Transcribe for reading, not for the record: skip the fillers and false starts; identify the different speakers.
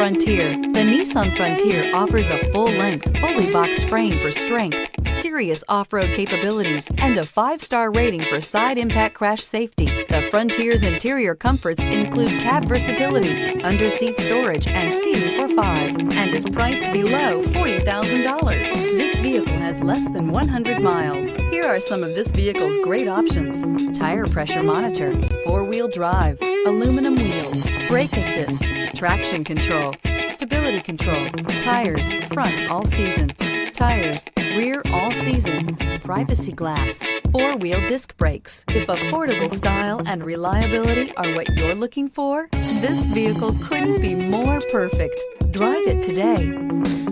Speaker 1: Frontier. The Nissan Frontier offers a full-length, fully boxed frame for strength, serious off-road capabilities, and a 5-star rating for side impact crash safety. The Frontier's interior comforts include cab versatility, under-seat storage, and seating for 5, and is priced below $40,000. This vehicle has less than 100 miles. Here are some of this vehicle's great options: tire pressure monitor, 4-wheel drive, aluminum wheels, brake assist, traction control, stability control, tires front all season, tires rear all season, privacy glass, 4-wheel disc brakes. If affordable style and reliability are what you're looking for, this vehicle couldn't be more perfect. Drive it today.